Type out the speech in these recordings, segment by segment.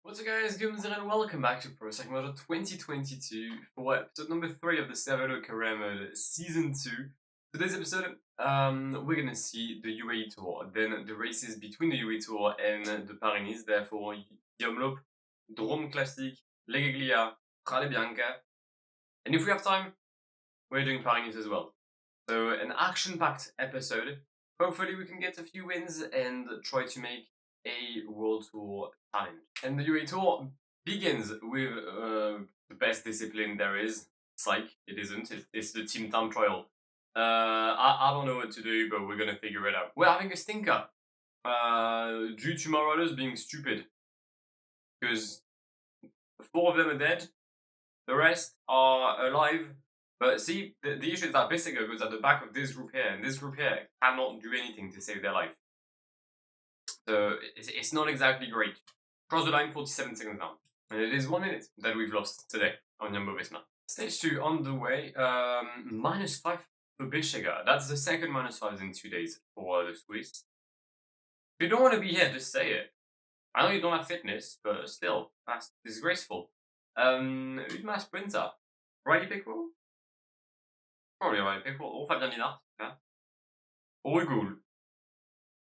What's up guys, Guillaume here and welcome back to Pro Cycling Model 2022 for episode number 3 of the Cervélo Career Mode Season 2. Today's episode, we're gonna see the UAE Tour, then the races between the UAE Tour and the Paris-Nice, therefore Guillaume, Drôme Classique, Legaglia, Strade Bianche, and if we have time, we're doing Paris-Nice as well. So an action-packed episode. Hopefully we can get a few wins and try to make a World Tour challenge. And the UAE Tour begins with the best discipline there is. Psych, it isn't. It's the team time trial. I don't know what to do, but we're gonna figure it out. We're having a stinker due to my riders being stupid. Because 4 of them are dead, the rest are alive. But see, the issue is that Bissiger goes at the back of this group here, and this group here cannot do anything to save their life. So it's not exactly great. Cross the line 47 seconds down. And it is 1 minute that we've lost today on Jumbo-Visma. Stage 2 on the way. -5 for Bissiger. That's the second -5 in 2 days for the Swiss. If you don't want to be here, just say it. I know you don't have fitness, but still, that's disgraceful. Who's my sprinter? Riley Pickrell? Probably Riley Pickrell or Fabien Linard. Yeah. Or Gould.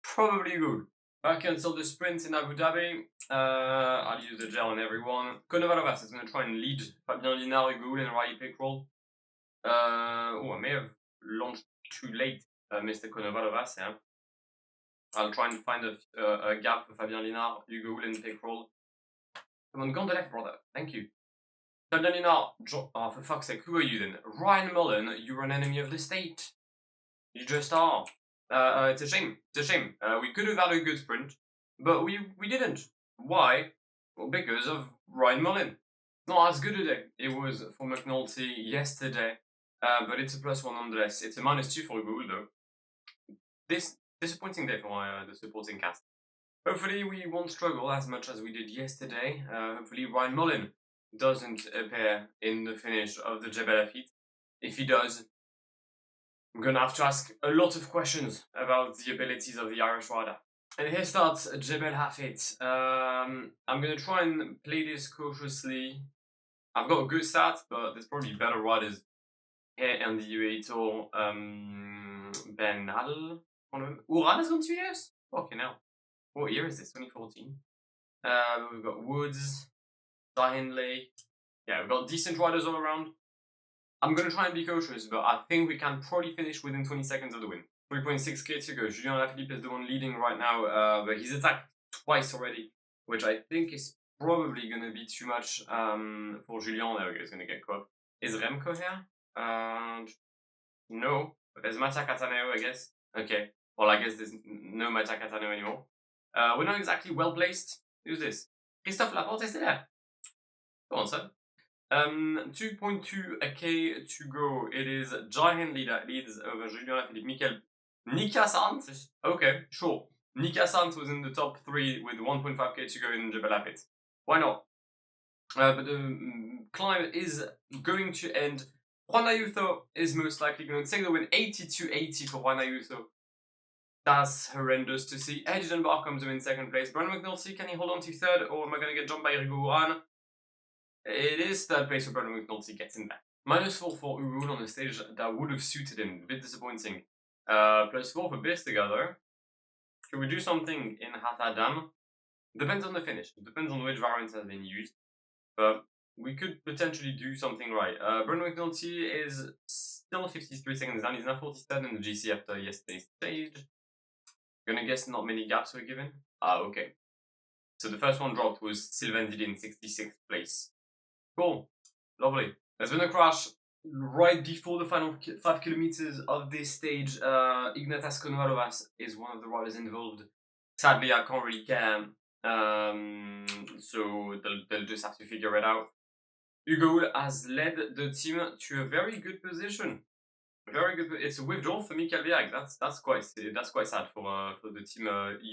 Probably Gould. I cancelled the sprint in Abu Dhabi. I'll use the gel on everyone. Konovalovas is going to try and lead Fabien Linard, Gould, and Riley Pickrell. I may have launched too late, Mr. Konovalovas. Yeah. I'll try and find a gap for Fabien Linard, Gould, and Pickrell. Come on, go on the left, brother. Thank you. Fabien Linard, oh, for fuck's sake, who are you then? Ryan Mullen, you're an enemy of the state. You just are. It's a shame. It's a shame. We could have had a good sprint, but we didn't. Why? Well, because of Ryan Mullen. Not as good as it was for McNulty yesterday, but it's a +1 nonetheless. It's a -2 for Gould though. This disappointing day for the supporting cast. Hopefully we won't struggle as much as we did yesterday. Hopefully Ryan Mullen doesn't appear in the finish of the Jebel Hafeet. If he does, I'm gonna have to ask a lot of questions about the abilities of the Irish rider. And here starts Jebel Hafeet. I'm gonna try and play this cautiously. I've got a good start, but there's probably better riders here on the UAE Tour. Ben Nadal, one of them. Uran has gone 2 years? Fucking hell. What year is this? 2014. We've got Woods, Hindley. Yeah, we've got decent riders all around. I'm going to try and be cautious, but I think we can probably finish within 20 seconds of the win. 3.6k to go. Julien Alaphilippe is the one leading right now, but he's attacked twice already, which I think is probably going to be too much for Julien. There we go, he's going to get caught. Is Remco here? No, but there's Mattia Cataneo, I guess. Okay, well, I guess there's no Mattia Cataneo anymore. We're not exactly well placed. Who's this? Christophe Laporte is there. Go on, sir. 2.2k to go. It is Giant Lead that leads over Julien Alaphilippe. Nika Sant. Okay, sure. Nika Sant was in the top 3 with 1.5k to go in Jebel Hafeet. Why not? But the climb is going to end. Juan Ayuso is most likely going to take the win. 82.80 for Juan Ayuso. That's horrendous to see. Eddie Dunbar comes in second place. Brandon McNulty, can he hold on to third, or am I going to get jumped by Rigo Uran? It is third place for Brandon McNulty, gets in there. -4 for Uran on the stage that would have suited him. A bit disappointing. +4 for Bissiger though. Should we do something in Hatadam? Depends on the finish. It depends on which variant has been used. But we could potentially do something right. Brandon McNulty is still 53 seconds down. He's now 43rd in the GC after yesterday's stage. Gonna guess not many gaps were given. Okay. So the first one dropped was Sylvain Didin, 66th place. Cool. Lovely. There's been a crash right before the final 5 kilometers of this stage. Ignatas Konovalovas is one of the riders involved. Sadly, I can't really care. So they'll just have to figure it out. Hugo has led the team to a very good position. Very good. It's a withdrawal for Michael Viag. That's quite sad for the team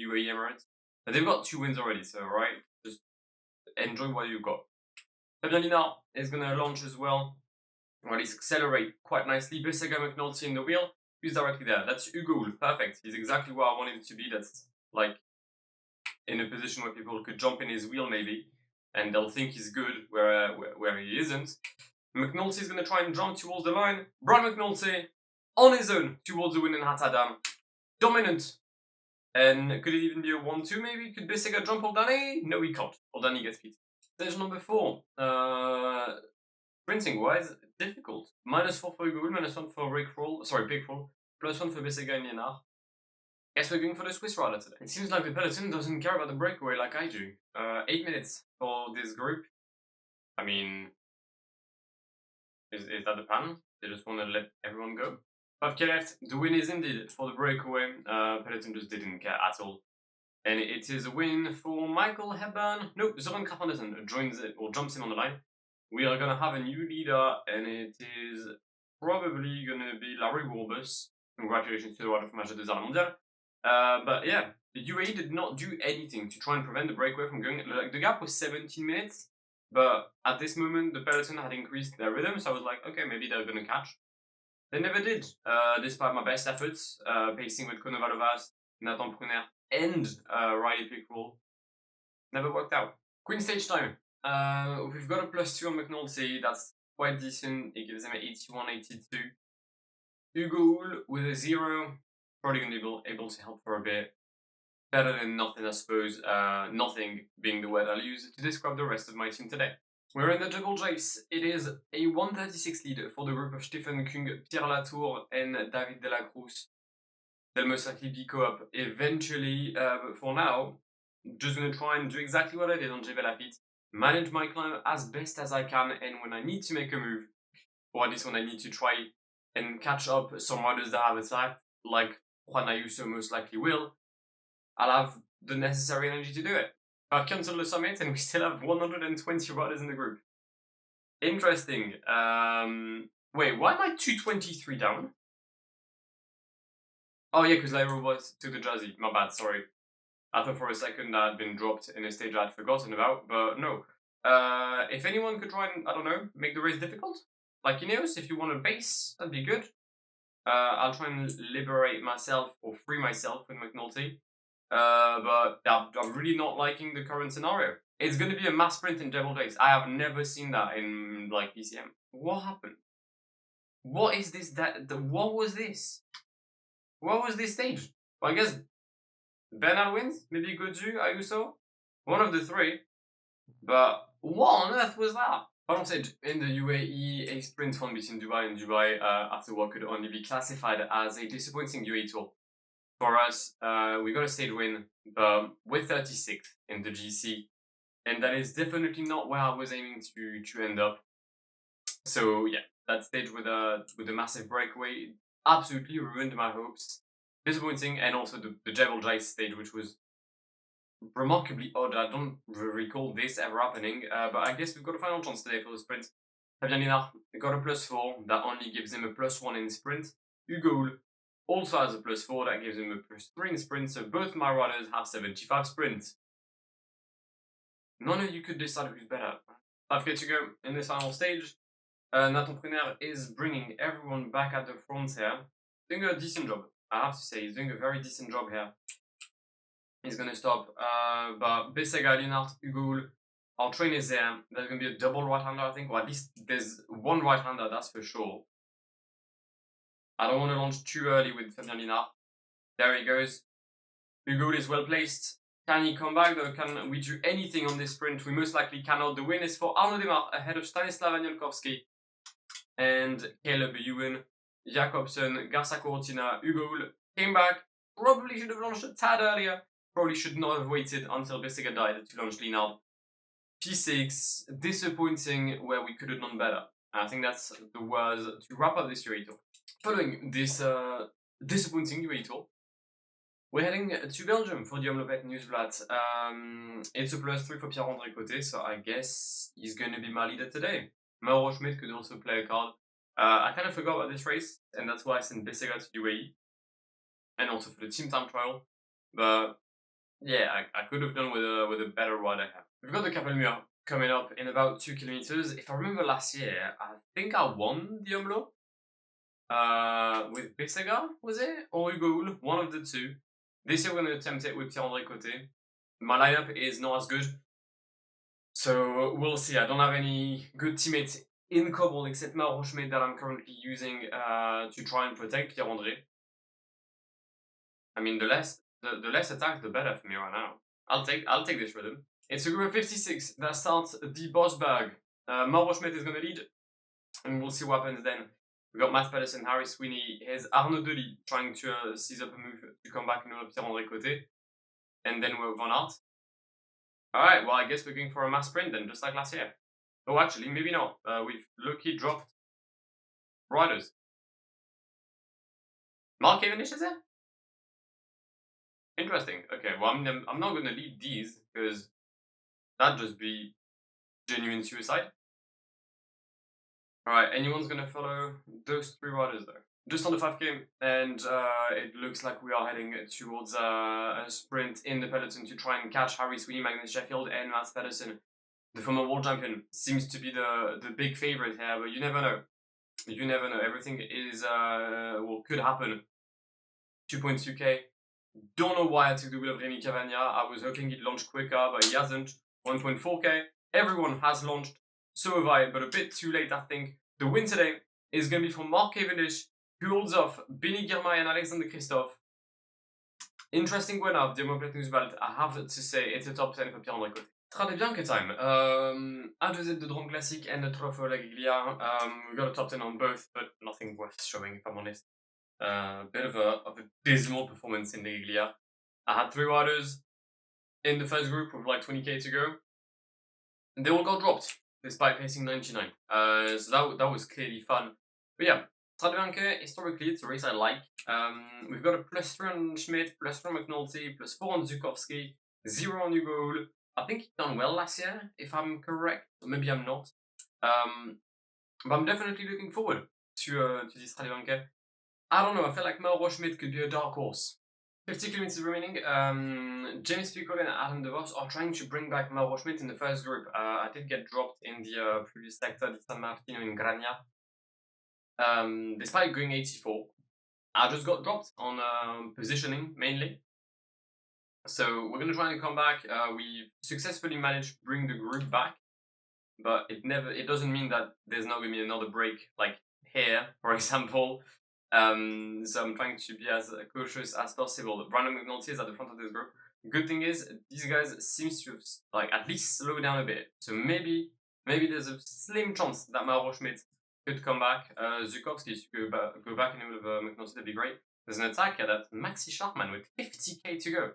UAE Emirates. But they've got 2 wins already, so right, just enjoy what you've got. Fabien Linard is going to launch as well. Well, he's accelerate quite nicely. Bissiger, McNulty in the wheel. Who's directly there? That's Hugo. Perfect. He's exactly where I want him to be. That's like in a position where people could jump in his wheel maybe. and they'll think he's good where he isn't. McNulty is going to try and jump towards the line. Brian McNulty on his own towards the win in Hatadam. Dominant. And could it even be a 1-2 maybe? Could Bissega jump Oldani? No, he can't. Oldani gets beat. Stage number 4. Sprinting wise, difficult. -4 for Hugo, -1 for Brickroll. Sorry, Brickroll. +1 for Bissega and Lienard. Guess we're going for the Swiss rider today. It seems like the peloton doesn't care about the breakaway like I do. 8 minutes for this group. I mean, is that the plan? They just want to let everyone go? 5k left. The win is indeed for the breakaway. Peloton just didn't care at all. And it is a win for Michael Hepburn. No, Zoran Krafandersen joins it or jumps in on the line. We are going to have a new leader, and it is probably going to be Larry Warbus. Congratulations to the rider from Major des Arts Mondial. But yeah, the UAE did not do anything to try and prevent the breakaway from going. Like, the gap was 17 minutes, but at this moment, the peloton had increased their rhythm, so I was like, okay, maybe they're going to catch. They never did, despite my best efforts, pacing with Konovalovas, Nathan Pruner, and Riley Pickrell. Never worked out. Queen stage time. We've got a +2 on McNulty. That's quite decent. It gives him an 81, 82. Hugo with a 0. Probably going to be able to help for a bit. Better than nothing, I suppose. Nothing being the word I'll use to describe the rest of my team today. We're in the Jebel Hafeet. It is a 136 lead for the group of Stefan Kung, Pierre Latour, and David de la Cruz. They'll most likely be co-op eventually, but for now, just going to try and do exactly what I did on Jebel Hafeet. Manage my climb as best as I can, and when I need to make a move, or at least when I need to try and catch up some riders that have attacked, like Juan Ayuso most likely will, I'll have the necessary energy to do it. I've cancelled the summit and we still have 120 riders in the group. Interesting. Wait, why am I 223 down? Oh yeah, because Lyra was to the Jazzy. My bad, sorry. I thought for a second that had been dropped in a stage I'd forgotten about, but no. If anyone could try and, I don't know, make the race difficult, like Ineos, if you want a base, that'd be good. I'll try and liberate myself or free myself with McNulty. But I'm really not liking the current scenario. It's going to be a mass sprint in Jebel Hafeet. I have never seen that in like PCM. What happened? What is this? What was this? What was this stage? Well, I guess Bernal wins. Maybe Goju, Ayuso, one of the three. But what on earth was that? Final stage in the UAE, a sprint won between Dubai and Dubai after what could only be classified as a disappointing UAE Tour. For us, we got a stage win, but we're 36th in the GC, and that is definitely not where I was aiming to end up. So yeah, that stage with a massive breakaway absolutely ruined my hopes. Disappointing, and also the Jebel Hafeet stage, which was remarkably odd. I don't recall this ever happening, but I guess we've got a final chance today for the sprint. Fabien Lienard got a +4, that only gives him a +1 in sprint. Hugo also has a +4, that gives him a +3 in sprint, so both my riders have 75 sprints. None of you could decide who's better. 5k to go in this final stage. Nathan Pruner is bringing everyone back at the front here. Doing a decent job, I have to say. He's doing a very decent job here. He's going to stop, but Bissega, Lienard, Hugo, our train is there. There's going to be a double right-hander, I think, or at least there's one right-hander, that's for sure. I don't want to launch too early with Fabien Lienard. There he goes. Hugo is well placed. Can he come back though? Can we do anything on this sprint? We most likely cannot. The win is for Arnaud Demar ahead of Stanislav Aniolkowski and Caleb Ewan, Jakobsen, Garza Cortina. Hugo came back. Probably should have launched a tad earlier. Probably should not have waited until Bissega died to launch Lienard. P6, disappointing where we could have done better. I think that's the words to wrap up this UAE Tour. Following this disappointing UAE Tour, we're heading to Belgium for Guillaume Lopet Newsblatt. It's a +3 for Pierre-André Côté, so I guess he's going to be my leader today. Mauro Schmidt could also play a card. I kind of forgot about this race, and that's why I sent Bissega to UAE. And also for the team time trial. But yeah, I could have done with a better rider here. We've got the Capelmur coming up in about 2 kilometers. If I remember last year, I think I won the Omlo. With Bissega, was it? Or Hugo, one of the two. This year we're going to attempt it with Pierre-André Côté. My lineup is not as good. So we'll see. I don't have any good teammates in Cobble except Mauro Schmidt that I'm currently using to try and protect Pierre-André. I mean, the less attack, the better for me right now. I'll take this rhythm. It's a group of 56 that starts the boss bag. Mauro Schmidt is going to lead, and we'll see what happens then. We got Matt Pedersen, Harry Sweeney, here's Arnaud Delis trying to seize up a move to come back and Pierre-André Côté, and then we're Van Aert. Alright, well, I guess we're going for a mass sprint then, just like last year. Oh, actually, maybe not. We've lucky dropped riders. Mark Cavendish is there? Interesting. Okay, well, I'm not going to lead these because that'd just be genuine suicide. Alright, anyone's going to follow those 3 riders though. Just on the 5k, and it looks like we are heading towards a sprint in the peloton to try and catch Harry Sweeney, Magnus Sheffield, and Mats Pedersen. The former world champion seems to be the big favorite here, but you never know. You never know. Everything is could happen. 2.2k. Don't know why I took the wheel of Rémi Cavagna. I was hoping he'd launch quicker, but he hasn't. 1.4k. Everyone has launched. So have I, but a bit too late, I think. The win today is going to be from Mark Cavendish, who holds off Benny Girmay and Alexander Christophe. Interesting winner of the Omoplatinus Belt. I have to say, it's a top 10 for Pierre-André Côté. Strade Bianche time. A2Z de Drôme Classique and the Trofeo La Griglia. We got a top 10 on both, but nothing worth showing, if I'm honest. Bit of a dismal performance in the Griglia. I had 3 riders in the first group with like 20k to go. And they all got dropped, despite pacing 99. So that was clearly fun. But yeah, Strade Bianche, historically, it's a race I like. We've got a +3 on Schmidt, +3 on McNulty, +4 on Zukowski, 0 on Hugo. I think he's done well last year, if I'm correct. Or maybe I'm not. But I'm definitely looking forward to this Strade Bianche. I don't know, I feel like Mauro Schmidt could be a dark horse. 50 kilometers remaining. James Piccolo and Adam DeVos are trying to bring back Mauro Schmidt in the first group. I did get dropped in the previous sector, the San Martino in Grania. Despite going 84, I just got dropped on positioning mainly. So we're gonna try and come back. We successfully managed to bring the group back, but it doesn't mean that there's not gonna be another break like here, for example. So I'm trying to be as cautious as possible. Brandon McNulty is at the front of this group. Good thing is these guys seems to have like at least slowed down a bit. So maybe there's a slim chance that Mauro Schmidt could come back. Zukowski, if you go back in with McNulty, that'd be great. There's an attack here that Maxi Sharkman with 50k to go.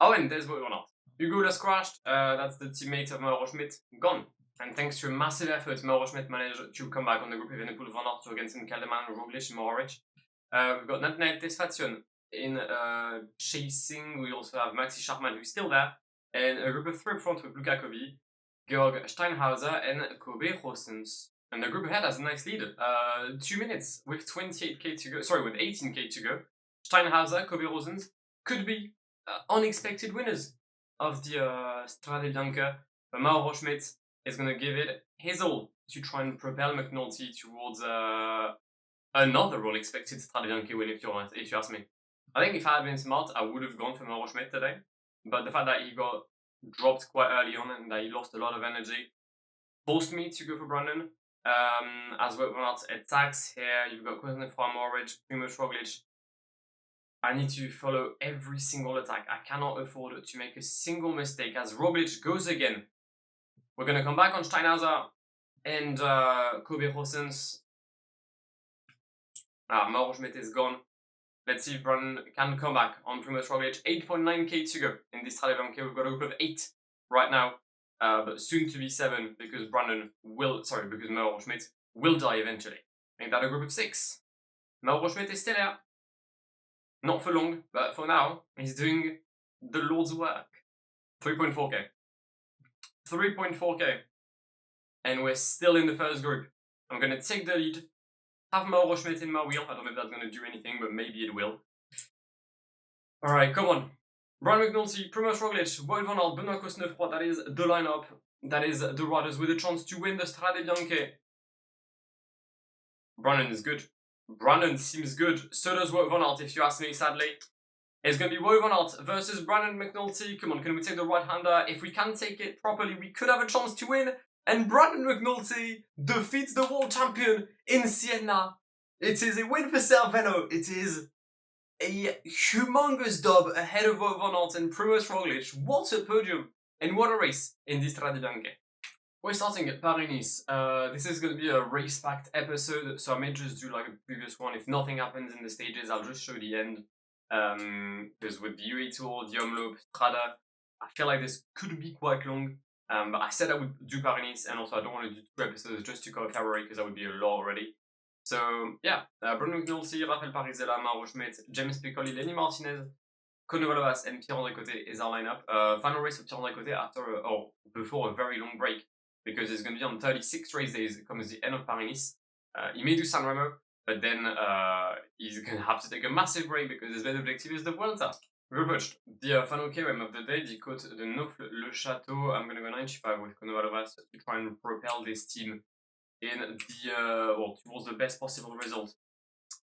Oh, and there's what we're not. Hugo just crashed. That's the teammate of Mauro Schmidt, gone. And thanks to a massive effort, Mauro Schmidt managed to come back on the group Evenepoel, Van Aert, Jorgensen, Kelderman, Roglic, and Mohoric. We've got Natanael Tesfazion in chasing. We also have Maxi Sharkman, who's still there. And a group of 3 up front with Luca Kobe, Georg Steinhauser, and Kobe Rossens. And the group ahead has a nice lead. 2 minutes with 28k to go. Sorry, with 18k to go. Steinhauser, Kobe Rossens could be unexpected winners of the Strade Bianche. But Mauro Schmidt is going to give it his all to try and propel McNulty towards another unexpected Strade Bianche win, if you ask me. I think if I had been smart, I would have gone for Mauro Schmidt today. But the fact that he got dropped quite early on and that he lost a lot of energy forced me to go for Brandon. As well, Van Aert attacks here. You've got Kuznetsov, Mohoric, Primož Roglic. I need to follow every single attack. I cannot afford to make a single mistake as Roglic goes again. We're going to come back on Steinhauser and Kobe Rossens. Mauro Schmidt is gone. Let's see if Brandon can come back on Primož Roglic. 8.9k to go in this Strade Bianche. We've got a group of 8 right now, but soon to be 7 because because Mauro Schmidt will die eventually. Make that a group of 6. Mauro Schmidt is still here. Not for long, but for now, he's doing the Lord's work. 3.4k. 3.4k. And we're still in the first group. I'm going to take the lead. Have Mauro Schmidt in my wheel. I don't know if that's going to do anything, but maybe it will. Alright, come on. Brian McNulty, Primož Roglic, Wout van Aert, Benoît Cosnefroid. That is the lineup. That is the riders with a chance to win the Strade Bianche. Brandon is good. Brandon seems good. So does Wout van Aert, if you ask me, sadly. It's going to be Wout van Aert versus Brandon McNulty. Come on, can we take the right-hander? If we can take it properly, we could have a chance to win. And Brandon McNulty defeats the world champion in Siena. It is a win for Cervélo. It is a humongous dub ahead of Wout van Aert and Primož Roglic. What a podium and what a race in the Strade Bianche. We're starting at Paris-Nice. This is going to be a race-packed episode, so I may just do like a previous one. If nothing happens in the stages, I'll just show the end. Because with the UAE Tour, the Omloop, Strada, I feel like this could be quite long. But I said I would do Paris-Nice, and also I don't want to do 2 episodes just to cover Cabaret because that would be a lot already. So yeah, Bruno McNulty, Raphael Parisella, Mauro Schmidt, James Piccoli, Lenny Martinez, Kono Valovas, and Pierre-André Coté is our lineup. Final race of Pierre-André Coté before a very long break, because it's going to be on 36 race days. It comes the end of Paris-Nice. He may do San Remo, but then he's going to have to take a massive break because his main objective is the Vuelta. We've approached the final KOM of the day, the Côte de Neaufle-le-Château. I'm going to go 95 with Kono Valovas to try and propel this team in the towards the best possible result.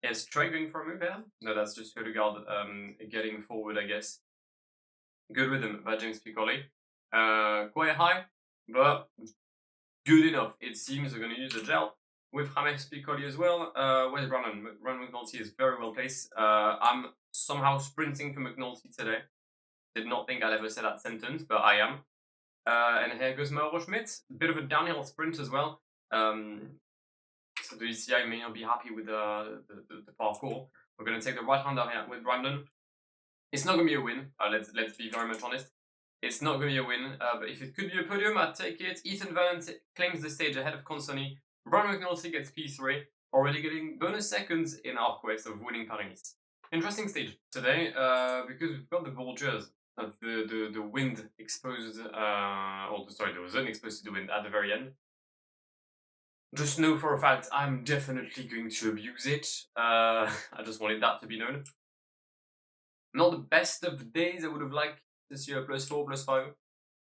Is Trey going for a move here? No, that's just Hødegaard getting forward, I guess. Good rhythm by James Piccoli. Quite high, but good enough. It seems we're going to use a gel with James Piccoli as well. Where's Brandon? Brandon McNulty is very well placed. I'm somehow sprinting for McNulty today. Did not think I'd ever say that sentence, but I am. And here goes Mauro Schmidt. A bit of a downhill sprint as well. So the ECI may not be happy with the parkour. We're going to take the right-hander here with Brandon. It's not going to be a win. Let's be very much honest. It's not going to be a win, but if it could be a podium, I'd take it. Ethan Valent claims the stage ahead of Consoni. Brandon McNulty gets P3, already getting bonus seconds in our quest of winning Paris. Interesting stage today, because we've got the vultures of the wind exposed, the zone exposed to the wind at the very end. Just know for a fact I'm definitely going to abuse it. I just wanted that to be known. Not the best of days. I would have liked to see a +4, +5.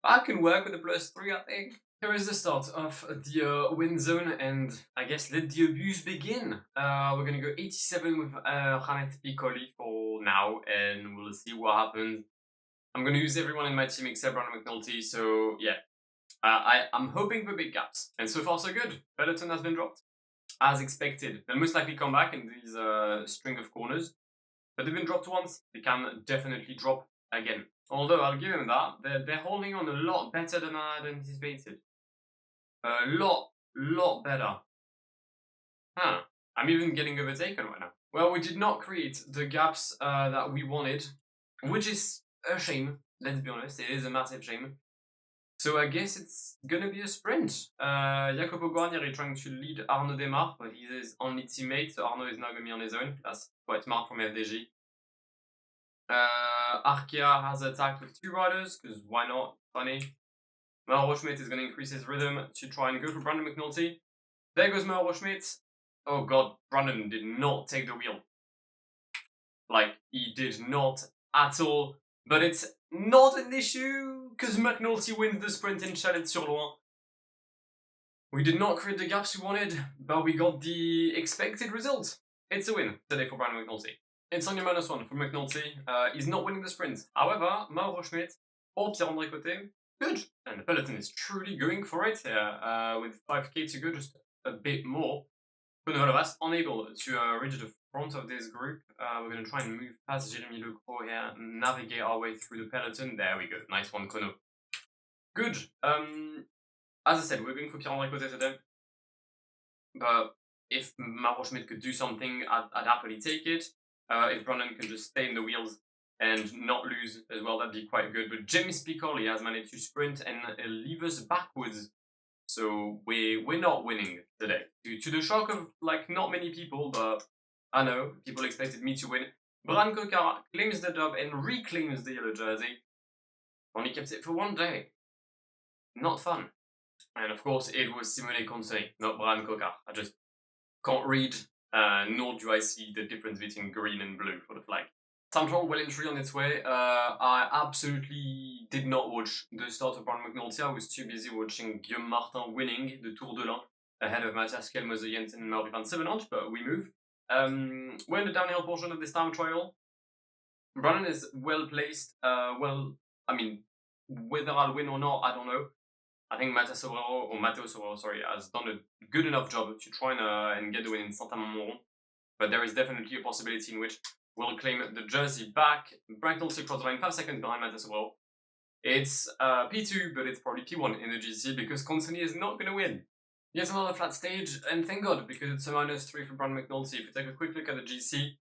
I can work with a +3, I think. Here is the start of the wind zone, and I guess let the abuse begin. We're gonna go 87 with James Piccoli for now, and we'll see what happens. I'm gonna use everyone in my team except Brandon McNulty, so yeah. I'm hoping for big gaps, and so far so good. Peloton has been dropped, as expected. They'll most likely come back in these string of corners, but they've been dropped once. They can definitely drop again. Although I'll give them that, they're holding on a lot better than I had anticipated. A lot better. I'm even getting overtaken right now. Well, we did not create the gaps that we wanted, which is a shame. Let's be honest, it is a massive shame. So I guess it's gonna be a sprint. Jacopo Guarnieri trying to lead Arnaud Demar, but he's his only teammate, so Arnaud is not gonna be on his own. That's quite smart from FDJ. Arkea has attacked with 2 riders, because why not? Funny. Mauro Schmidt is gonna increase his rhythm to try and go for Brandon McNulty. There goes Mauro Schmidt. Oh god, Brandon did not take the wheel. Like, he did not at all. But it's not an issue, because McNulty wins the sprint in Chalette-sur-Loing. We did not create the gaps we wanted, but we got the expected result. It's a win today for Brandon McNulty. It's only -1 for McNulty. He's not winning the sprint. However, Mauro Schmidt or Pierre-André Coté, good. And the peloton is truly going for it here. With 5k to go, just a bit more. Kono Valovas unable to reach the front of this group. We're going to try and move past Jeremy Lecroix here, navigate our way through the peloton. There we go. Nice one, Kono. Good. As I said, we're going for Pierre-André Coté today. But if Mauro Schmidt could do something, I'd happily take it. If Brandon can just stay in the wheels and not lose as well, that'd be quite good. But James Piccoli has managed to sprint and leave us backwards. So we're not winning today. To the shock of like not many people, but I know people expected me to win. Bran Coquart claims the dub and reclaims the yellow jersey. Only kept it for 1 day. Not fun. And of course it was Simone Consoni, not Bran Coquart. I just can't read, nor do I see the difference between green and blue for the flag. Central well entry on its way. I absolutely did not watch the start of Brandon McNulty. I was too busy watching Guillaume Martin winning the Tour de l'Ain ahead of Matthias Kelmoze Jensen and Mauri van Sevenant, but we move. We're in the downhill portion of this time trial. Brandon is well placed. I mean, whether I'll win or not, I don't know. I think Matteo Sobrero, sorry, has done a good enough job to try and get the win in Saint-Amand-Montrond. But there is definitely a possibility in which we'll claim the jersey back. Bright also across the line, 5 seconds behind Matteo Sobrero. It's P2, but it's probably P1 in the GC because Constantly is not going to win. Yet another flat stage, and thank God, because it's a -3 for Brandon McNulty. If you take a quick look at the GC,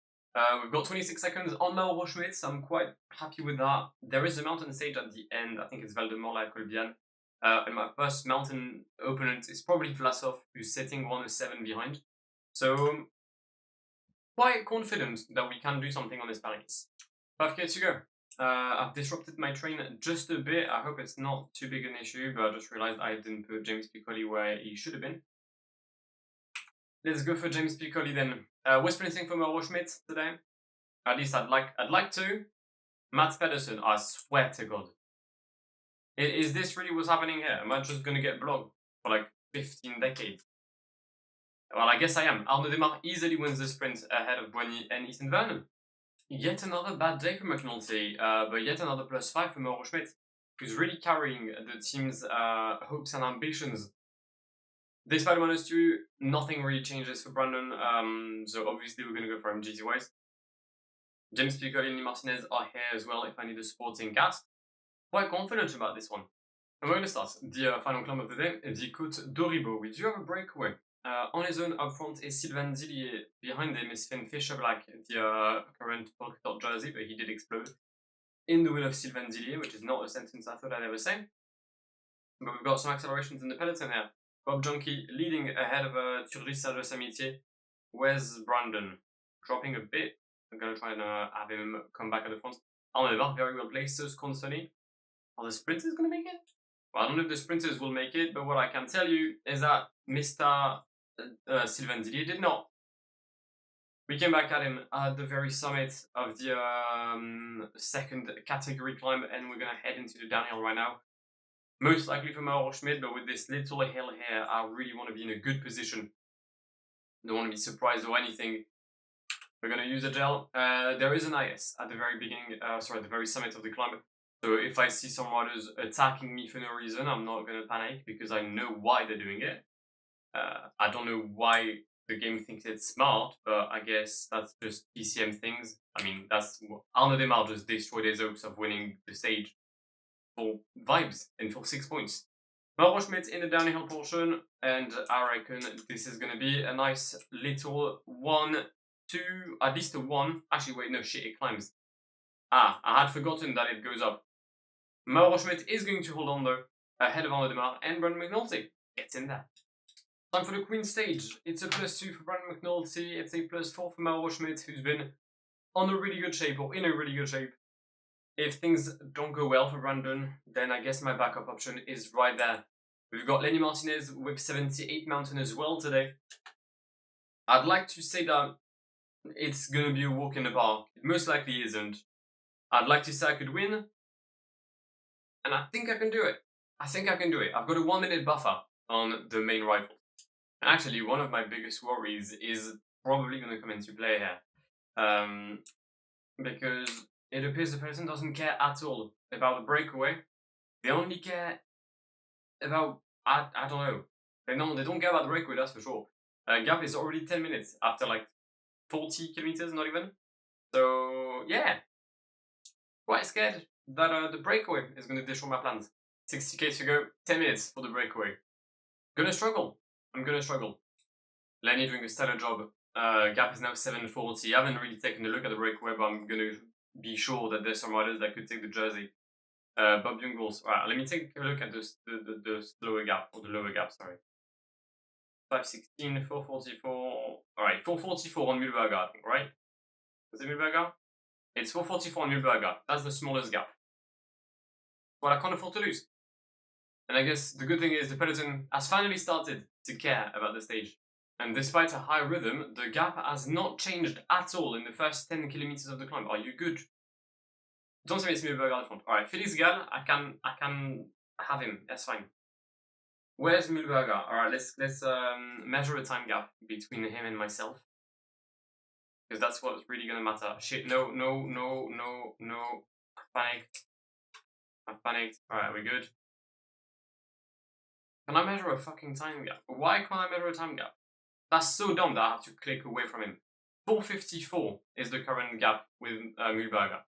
we've got 26 seconds on Mauro Schmidt, so I'm quite happy with that. There is a mountain stage at the end, I think it's Valdemar-la-Colbiane. And my first mountain opponent is probably Vlasov, who's sitting 107 behind. So, quite confident that we can do something on this Paris. 5k to go. I've disrupted my train just a bit. I hope it's not too big an issue, but I just realized I didn't put James Piccoli where he should have been. Let's go for James Piccoli then. We're sprinting for Mauro Schmidt today. At least I'd like to. Mats Pedersen, I swear to God. Is this really what's happening here? Am I just gonna get blocked for like 15 decades? Well, I guess I am. Arnaud Demar easily wins the sprint ahead of Boigny and Easton Vernon. Yet another bad day for McNulty, but yet another +5 for Mauro Schmidt, who's really carrying the team's hopes and ambitions. Despite -2, nothing really changes for Brandon, so obviously we're going to go for him GT-wise. James Piccoli and Lee Martinez are here as well if I need a sporting cast. Quite confident about this one. And we're going to start the final climb of the day, the Côte d'Oribo. We do have a breakaway. On his own up front is Sylvain Dillier. Behind him is Finn Fischer-Black, the current polka dot jersey, but he did explode in the wheel of Sylvain Dillier, which is not a sentence I thought I'd ever say. But we've got some accelerations in the peloton here. Bob Junkie leading ahead of Turgis de Samitier. Where's Brandon? Dropping a bit. I'm going to try and have him come back at the front. Arnaud very well placed, so is Consoni. Are the sprinters going to make it? Well, I don't know if the sprinters will make it, but what I can tell you is that Mr. Sylvain Dillier did not. We came back at him at the very summit of the second category climb, and we're going to head into the downhill right now. Most likely for Mauro Schmidt, but with this little hill here, I really want to be in a good position. Don't want to be surprised or anything. We're going to use a gel. There is an IS at the very beginning, at the very summit of the climb. So if I see some riders attacking me for no reason, I'm not going to panic because I know why they're doing it. I don't know why the game thinks it's smart, but I guess that's just PCM things. I mean, that's Arnaud Demar just destroyed his hopes of winning the stage for vibes and for 6 points. Mauro Schmidt in the downhill portion, and I reckon this is going to be a nice little 1, 2, at least a 1. Actually, wait, no, shit, it climbs. I had forgotten that it goes up. Mauro Schmidt is going to hold on though, ahead of Arnaud Demar and Brandon McNulty. Gets in there. Time for the Queen stage. It's a +2 for Brandon McNulty. It's a +4 for Mauro Schmidt, who's been on a really good shape, or in a really good shape. If things don't go well for Brandon, then I guess my backup option is right there. We've got Lenny Martinez with 78 Mountain as well today. I'd like to say that it's going to be a walk in the park. It most likely isn't. I'd like to say I could win, and I think I can do it. I've got a 1 minute buffer on the main rifle. And actually, one of my biggest worries is probably going to come into play here. Because it appears the person doesn't care at all about the breakaway. They only care about, I don't know. They don't care about the breakaway, that's for sure. Gap is already 10 minutes after like 40 kilometers, not even. So, yeah. Quite scared that the breakaway is going to destroy my plans. 60k to go, 10 minutes for the breakaway. Gonna struggle. I'm gonna struggle. Lenny doing a stellar job. Gap is now 740. I haven't really taken a look at the breakaway, but I'm gonna be sure that there's some riders that could take the jersey. Bob Jungles. Alright, let me take a look at the slower gap, or the lower gap, sorry. 516, 444. Alright, 444 on Mühlberger, I think, right? Is it Mühlberger? It's 444 on Mühlberger. That's the smallest gap. Well, I can't afford to lose. And I guess the good thing is the peloton has finally started to care about the stage. And despite a high rhythm, the gap has not changed at all in the first 10 kilometers of the climb. Are you good? Don't say it's Mühlberger at the front. Alright, Felix Gall, I can have him. That's fine. Where's Mühlberger? Alright, let's measure a time gap between him and myself. because that's what's really gonna matter. Shit, no. I've panicked. Alright, we're good. Can I measure a fucking time gap? Why can't I measure a time gap? That's so dumb that I have to click away from him. 4:54 is the current gap with Mühlberger.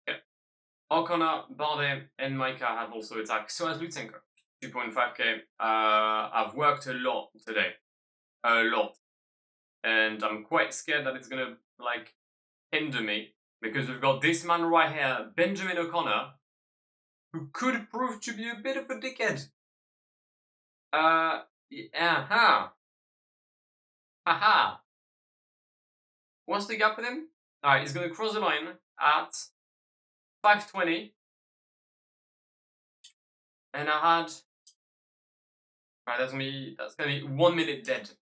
Okay. O'Connor, Bardet, and Micah have also attacked. So has Lutsenko. 2.5k. I've worked a lot today. A lot. And I'm quite scared that it's gonna, like, hinder me. Because we've got this man right here, Benjamin O'Connor, who could prove to be a bit of a dickhead. Haha. What's the gap with him? Alright, he's gonna cross the line at 5:20. And I had... Alright, that's gonna be 1 minute dead.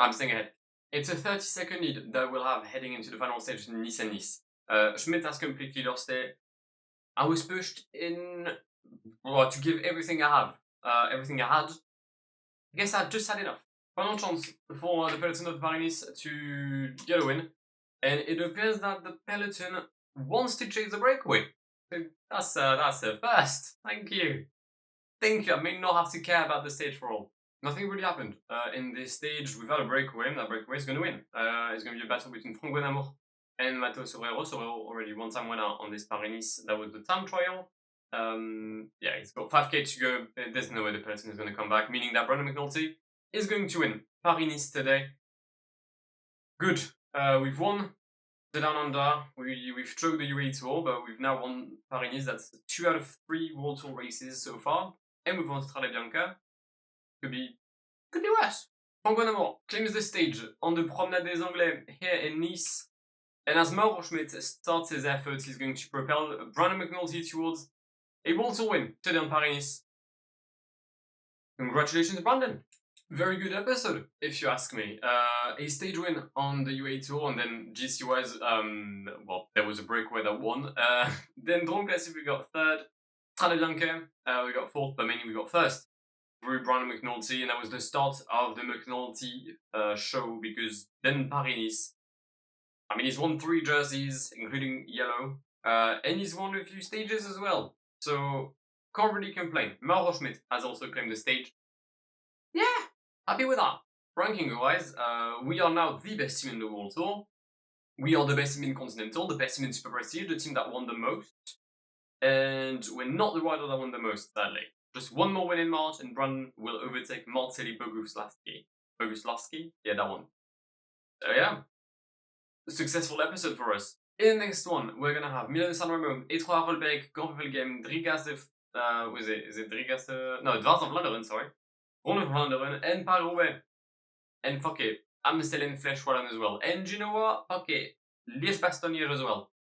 I'm staying ahead. It's a 30-second lead that we'll have heading into the final stage in Nice and Nice. Schmidt has completely lost it. I was pushed in to give everything I have. Everything I had. I guess I just had enough. Final chance for the peloton of Paris to get a win. And it appears that the peloton wants to chase the breakaway. That's a first. Thank you. I may not have to care about the stage for all. Nothing really happened in this stage without a breakaway. That breakaway is going to win. It's going to be a battle between Franck Bonamour and Matteo Cervélo. Cervélo already one time winner on this Paris-Nice. That was the time trial. Yeah, he's got 5k to go. There's no way the peloton is going to come back, meaning that Brandon McNulty is going to win Paris-Nice today. Good. We've won the Down Under. We've choked the UAE Tour, but we've now won Paris-Nice. That's 2 out of 3 World Tour races so far. And we've won Strade Bianche. Could be worse. Franck Bonamour claims the stage on the Promenade des Anglais here in Nice. And as Mauro Schmidt starts his efforts, he's going to propel Brandon McNulty towards a World Tour win today on Paris-Nice. Congratulations, Brandon. Very good episode, if you ask me. A stage win on the UAE Tour, and then GC-wise, well, there was a breakaway that won. Then Drone Classic, we got 3rd. Strade Bianche, we got 4th, but mainly we got 1st. Through Brandon McNulty, and that was the start of the McNulty show, because then Paris-Nice, I mean, he's won 3 jerseys, including yellow, and he's won a few stages as well. So, can't really complain. Mauro Schmidt has also claimed the stage. Yeah, happy with that. Ranking-wise, we are now the best team in the World Tour. We are the best team in Continental, the best team in Super Prestige, the team that won the most. And we're not the rider that won the most, sadly. Just one more win in March, and Brandon will overtake Marceli Boguslavski. Boguslavski? Yeah, that one. So yeah, a successful episode for us. In the next one, we're gonna have Milan-San Remo, Étroit Rolbeek, Grand Game, Drigas de... is it Drigas de... No, Dwars of Vlaanderen, sorry. Ronde of Vlaanderen, and Paris-Roubaix. And fuck it, Amstel Flesh Wallen as well. And you know what? Fuck it, Liège-Bastogne as well.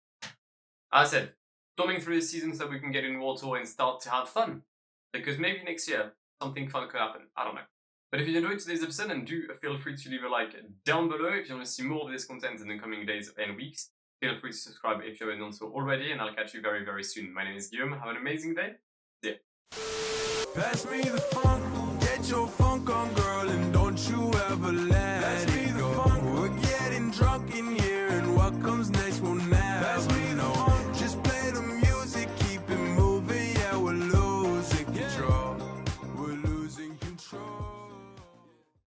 As I said, storming through the season so we can get in World Tour and start to have fun. Because maybe next year, something fun could happen. I don't know. But if you enjoyed today's episode, and do feel free to leave a like down below if you want to see more of this content in the coming days and weeks. Feel free to subscribe if you haven't done so already, and I'll catch you very, very soon. My name is Guillaume. Have an amazing day. See ya. Pass me the funk, get your funk on, girl, and don't you ever let it go. We're getting drunk in here, and what comes next will never